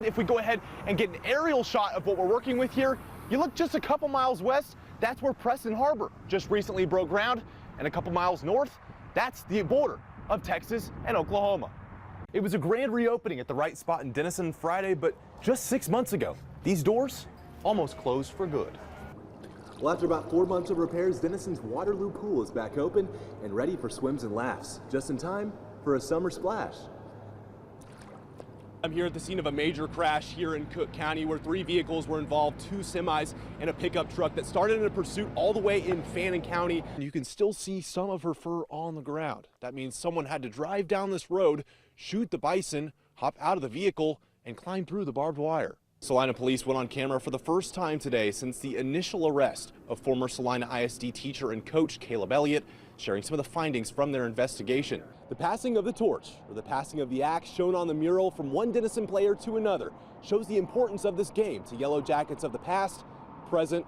If we go ahead and get an aerial shot of what we're working with here, you look just a couple miles west, that's where Preston Harbor just recently broke ground, and a couple miles north, that's the border of Texas and Oklahoma. It was a grand reopening at the right spot in Denison Friday, but just 6 months ago, these doors almost closed for good. Well, after about 4 months of repairs, Denison's Waterloo Pool is back open and ready for swims and laughs, just in time for a summer splash. I'm here at the scene of a major crash here in Cook County where 3 vehicles were involved, 2 semis and a pickup truck that started in a pursuit all the way in Fannin County. And you can still see some of her fur on the ground. That means someone had to drive down this road, shoot the bison, hop out of the vehicle, and climb through the barbed wire. Salina police went on camera for the first time today since the initial arrest of former Salina ISD teacher and coach Caleb Elliott, sharing some of the findings from their investigation. The passing of the torch, or the passing of the axe shown on the mural from one Denison player to another, shows the importance of this game to Yellow Jackets of the past, present,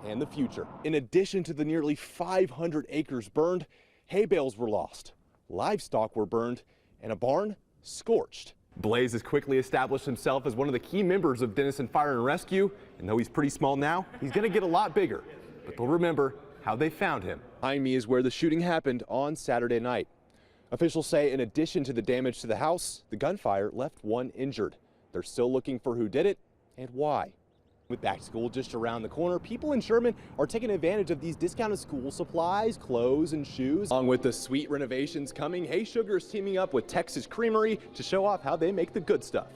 and the future. In addition to the nearly 500 acres burned, hay bales were lost, livestock were burned, and a barn scorched. Blaze has quickly established himself as one of the key members of Denison Fire and Rescue, and though he's pretty small now, he's going to get a lot bigger. But they'll remember how they found him. Behind me is where the shooting happened on Saturday night. Officials say in addition to the damage to the house, the gunfire left 1 injured. They're still looking for who did it and why. With back to school just around the corner, people in Sherman are taking advantage of these discounted school supplies, clothes, and shoes. Along with the sweet renovations coming, Hey Sugar is teaming up with Texas Creamery to show off how they make the good stuff.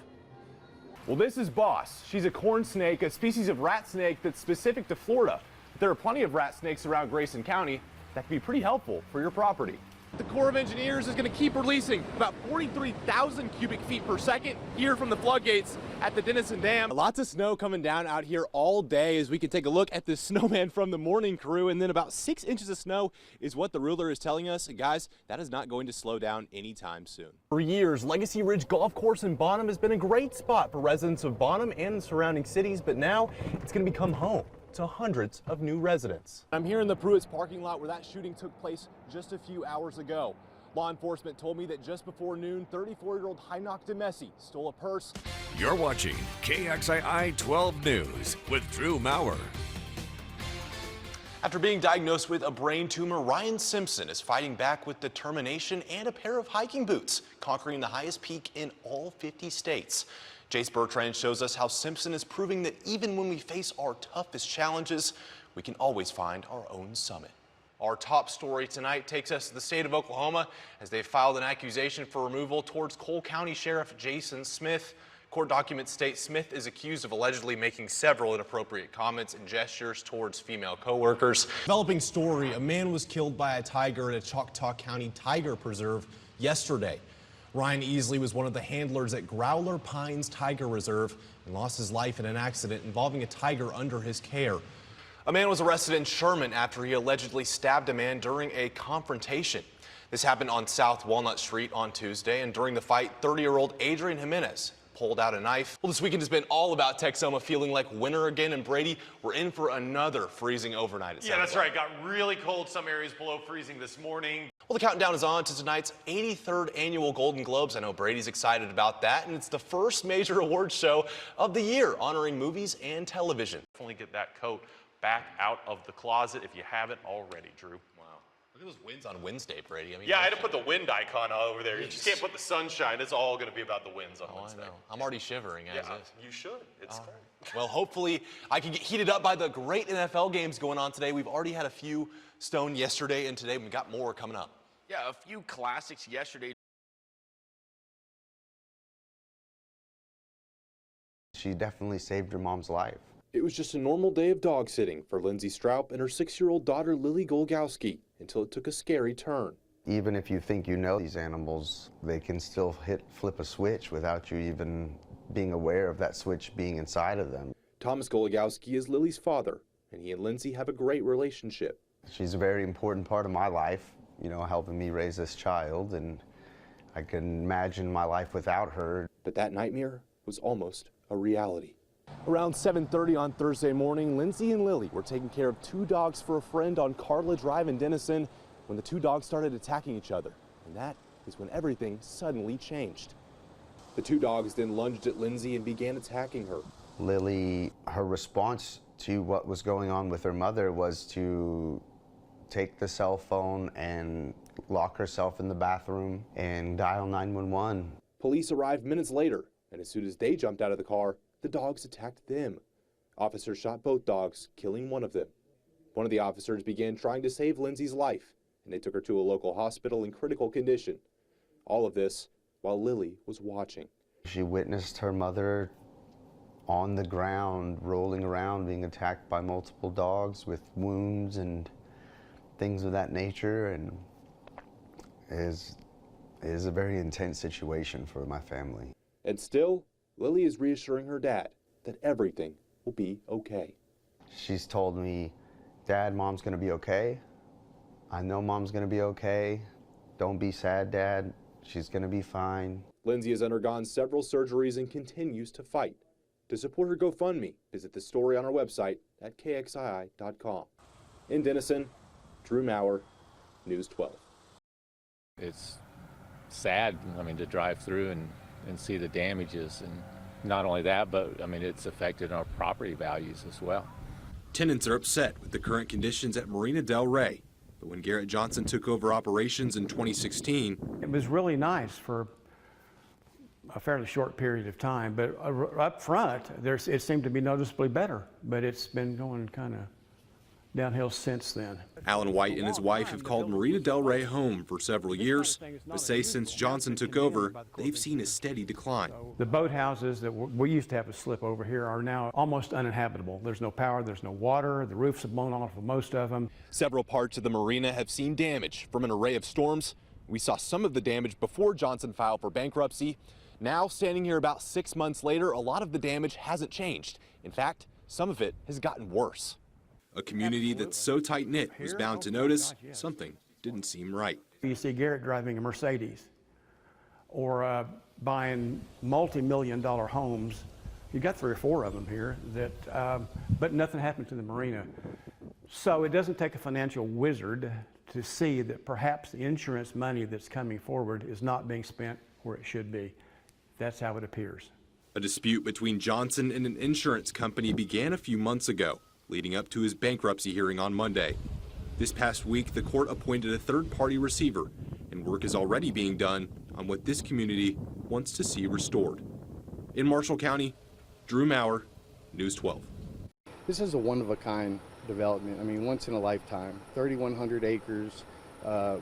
Well, this is Boss. She's a corn snake, a species of rat snake that's specific to Florida. There are plenty of rat snakes around Grayson County that can be pretty helpful for your property. The Corps of Engineers is going to keep releasing about 43,000 cubic feet per second here from the floodgates at the Denison Dam. Lots of snow coming down out here all day as we can take a look at this snowman from the morning crew, and then about 6 inches of snow is what the ruler is telling us. And guys, that is not going to slow down anytime soon. For years, Legacy Ridge Golf Course in Bonham has been a great spot for residents of Bonham and the surrounding cities, but now it's going to become home to hundreds of new residents. I'm here in the Pruitt's parking lot where that shooting took place just a few hours ago. Law enforcement told me that just before noon, 34-year-old Hinoch DeMessi stole a purse. You're watching KXII 12 News with Drew Mowrer. After being diagnosed with a brain tumor, Ryan Simpson is fighting back with determination and a pair of hiking boots, conquering the highest peak in all 50 states. Jace Bertrand shows us how Simpson is proving that even when we face our toughest challenges, we can always find our own summit. Our top story tonight takes us to the state of Oklahoma as they filed an accusation for removal towards Cole County Sheriff Jason Smith. Court documents state Smith is accused of allegedly making several inappropriate comments and gestures towards female coworkers. Developing story, a man was killed by a tiger at a Choctaw County Tiger Preserve yesterday. Ryan Easley was one of the handlers at Growler Pines Tiger Reserve and lost his life in an accident involving a tiger under his care. A man was arrested in Sherman after he allegedly stabbed a man during a confrontation. This happened on South Walnut Street on Tuesday, and during the fight, 30-year-old Adrian Jimenez pulled out a knife. Well, this weekend has been all about Texoma feeling like winter again, and Brady, we're in for another freezing overnight. Yeah, that's right. Got really cold, some areas below freezing this morning. Well, the countdown is on to tonight's 83rd annual Golden Globes. I know Brady's excited about that, and it's the first major awards show of the year honoring movies and television. Definitely get that coat back out of the closet if you haven't already, Drew. Wow. Look at those winds on Wednesday, Brady. I mean, yeah, I had to put the wind icon all over there. You just can't put the sunshine. It's all going to be about the winds on Wednesday. I know. I'm already shivering as is. You should. It's great. Well, hopefully I can get heated up by the great NFL games going on today. We've already had a few stoned yesterday and today. We've got more coming up. Yeah, a few classics yesterday. She definitely saved her mom's life. It was just a normal day of dog sitting for Lindsay Stroup and her 6-year-old daughter Lily Golgowski until it took a scary turn. Even if you think you know these animals, they can still flip a switch without you even being aware of that switch being inside of them. Thomas Golgowski is Lily's father, and he and Lindsay have a great relationship. She's a very important part of my life, you know, helping me raise this child, and I can imagine my life without her. But that nightmare was almost a reality. Around 7:30 on Thursday morning, Lindsay and Lily were taking care of 2 dogs for a friend on Carla Drive in Denison when the 2 dogs started attacking each other. And that is when everything suddenly changed. The two dogs then lunged at Lindsay and began attacking her. Lily, her response to what was going on with her mother was to take the cell phone and lock herself in the bathroom and dial 911. Police arrived minutes later, and as soon as they jumped out of the car, the dogs attacked them. Officers shot both dogs, killing one of them. One of the officers began trying to save Lindsay's life, and they took her to a local hospital in critical condition. All of this while Lily was watching. She witnessed her mother on the ground, rolling around, being attacked by multiple dogs with wounds and things of that nature, and it is a very intense situation for my family. And still, Lily is reassuring her dad that everything will be okay. She's told me, Dad, Mom's gonna be okay. I know Mom's gonna be okay. Don't be sad, Dad. She's gonna be fine. Lindsay has undergone several surgeries and continues to fight. To support her GoFundMe, visit the story on our website at KXII.com. In Denison, Drew Mowrer, News 12. It's sad, I mean, to drive through and see the damages, and not only that, but I mean, it's affected our property values as well. Tenants are upset with the current conditions at Marina Del Rey, but when Garrett Johnson took over operations in 2016, it was really nice for a fairly short period of time, but up front, it seemed to be noticeably better, but it's been going kind of downhill since then. Alan White and his wife have called Marina Del Rey home for several years, but say since Johnson took over, they've seen a steady decline. The boathouses that we used to have a slip over here are now almost uninhabitable. There's no power, there's no water, the roofs have blown off of most of them. Several parts of the marina have seen damage from an array of storms. We saw some of the damage before Johnson filed for bankruptcy. Now, standing here about 6 months later, a lot of the damage hasn't changed. In fact, some of it has gotten worse. A community that's so tight-knit was bound to notice something didn't seem right. You see Garrett driving a Mercedes or buying multi-million-dollar homes. You got 3 or 4 of them here, but nothing happened to the marina. So it doesn't take a financial wizard to see that perhaps the insurance money that's coming forward is not being spent where it should be. That's how it appears. A dispute between Johnson and an insurance company began a few months ago, leading up to his bankruptcy hearing on Monday. This past week, the court appointed a third-party receiver, and work is already being done on what this community wants to see restored. In Marshall County, Drew Mowrer, News 12. This is a one-of-a-kind development. I mean, once in a lifetime. 3,100 acres.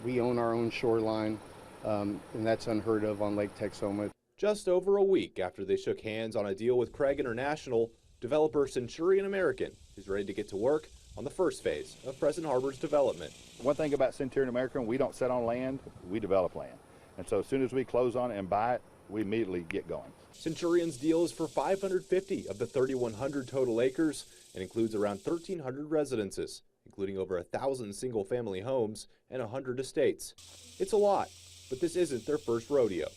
We own our own shoreline, and that's unheard of on Lake Texoma. Just over a week after they shook hands on a deal with Craig International, developer Centurion American is ready to get to work on the first phase of Preston Harbor's development. One thing about Centurion American, we don't sit on land, we develop land. And so as soon as we close on it and buy it, we immediately get going. Centurion's deal is for 550 of the 3,100 total acres and includes around 1,300 residences, including over 1,000 single-family homes and 100 estates. It's a lot, but this isn't their first rodeo.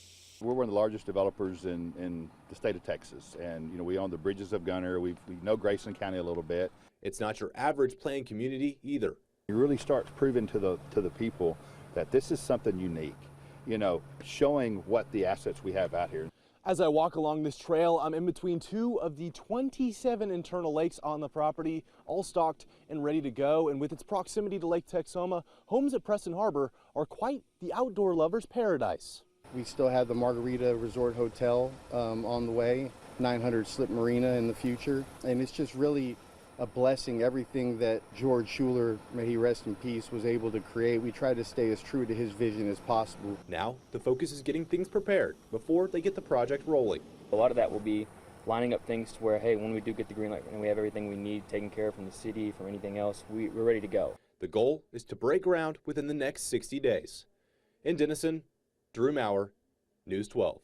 We're one of the largest developers in the state of Texas, and we own the bridges of Gunner. We know Grayson County a little bit. It's not your average planned community either. It really starts proving to the people that this is something unique, showing what the assets we have out here. As I walk along this trail, I'm in between 2 of the 27 internal lakes on the property, all stocked and ready to go. And with its proximity to Lake Texoma, homes at Preston Harbor are quite the outdoor lover's paradise. We still have the Margarita Resort Hotel on the way, 900 Slip Marina in the future, and it's just really a blessing. Everything that George Schuler, may he rest in peace, was able to create, we try to stay as true to his vision as possible. Now, the focus is getting things prepared before they get the project rolling. A lot of that will be lining up things to where, hey, when we do get the green light and we have everything we need taken care of from the city, from anything else, we're ready to go. The goal is to break ground within the next 60 days. In Denison, Drew Mowrer, News 12.